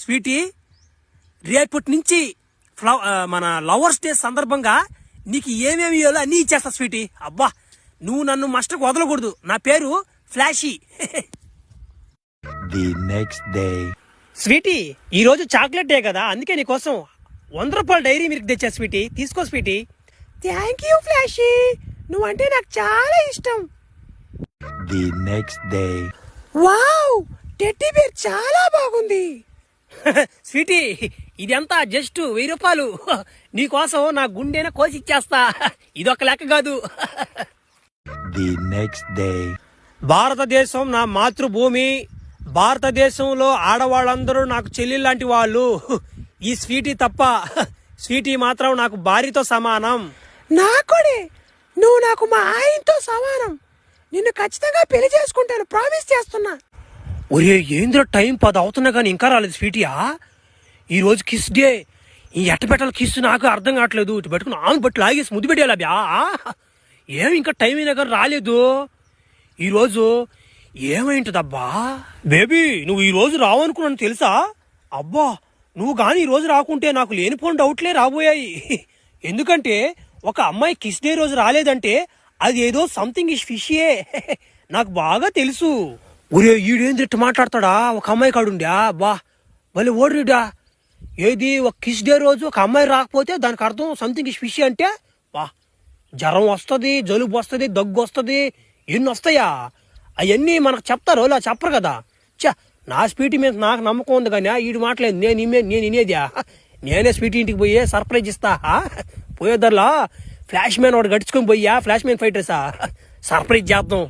Sweety, రేపటి నుంచి మన లవర్స్ డే సందర్భంగా నీకు ఏమేమి ఇవ్వాలో అన్నీ ఇచ్చేస్తా స్వీటీ. అబ్బా, నువ్వు నన్ను మస్టకు వదలకూడదు. నా పేరు Flashy. The next day. Sweetie, ఈ రోజు చాక్లెట్ డే కదా, అందుకే నీకోసం 100 రూపాయల డైరీ మిల్క్ తెచ్చా స్వీటీ. తీసుకో స్వీటీ. థ్యాంక్ యూ ఫ్లాషీ, నువ్వంటే నాకు చాలా ఇష్టం. The next day. Wow, teddy bear చాలా బాగుంది. స్వీటీ, ఇదంతా జస్ట్ 1000 రూపాయలు. నీకోసం నా గుండెన కోసి ఇచ్చేస్తా. ఇదొక లెక్క కాదు. The next day. భారతదేశం నా మాతృభూమి. భారతదేశంలో ఆడవాళ్ళందరూ నాకు చెల్లెలు లాంటి వాళ్ళు. ఈ స్వీటీ తప్ప. స్వీటీ మాత్రం నాకు భార్యతో సమానం. నాకుడే, నువ్వు నాకు మా ఆయనతో సమానం. నిన్ను ఖచ్చితంగా పెళ్లి చేసుకుంటాను, ప్రామిస్ చేస్తున్నా. ఒరే ఏంద్ర, టైం 10 అవుతున్నా కానీ ఇంకా రాలేదు స్వీటీయా. ఈ రోజు కిస్ డే. ఈ ఎట్టబెట్టాల కిస్ నాకు అర్థం కావట్లేదు. ఇటు పెట్టుకుని ఆమె బట్టి లాగేసి ముద్దు పెట్టేలా బ్యా. ఏమి ఇంకా టైం అయినా కానీ రాలేదు. ఈరోజు ఏమైంటదబ్బా? బేబీ, నువ్వు ఈ రోజు రావనుకున్నాను తెలుసా? అబ్బా, నువ్వు కానీ ఈ రోజు రాకుంటే నాకు లేనిపోని డౌట్లే రాబోయాయి. ఎందుకంటే ఒక అమ్మాయి కిస్ డే రోజు రాలేదంటే అది ఏదో సంథింగ్ ఇస్ ఫిషియే. నాకు బాగా తెలుసు. ఒరే ఈడేంద్రిట్టు మాట్లాడతాడా? ఒక అమ్మాయి కాడుండా బా, మళ్ళీ ఓడిడా. ఏది ఒక కిస్ డే రోజు ఒక అమ్మాయి రాకపోతే దానికి అర్థం సంథింగ్ ఇస్ ఫిషి అంటే బా, జ్వరం వస్తుంది, జలుబు వస్తుంది, దగ్గు వస్తుంది, ఎన్ని వస్తాయా? అవన్నీ మనకు చెప్తారు, ఇలా చెప్పరు కదా. నా స్వీటీ మీద నాకు నమ్మకం ఉంది కానీ ఈడు మాట్లాడలేదు. నేను వినేదా? నేనే స్వీటీ ఇంటికి పోయి సర్ప్రైజ్ ఇస్తా. పోయేదర్లా ఫ్లాష్ మ్యాన్ వాడు గడుచుకొని పోయా, ఫ్లాష్ మ్యాన్ ఫైటర్సా సర్ప్రైజ్ చేద్దాం.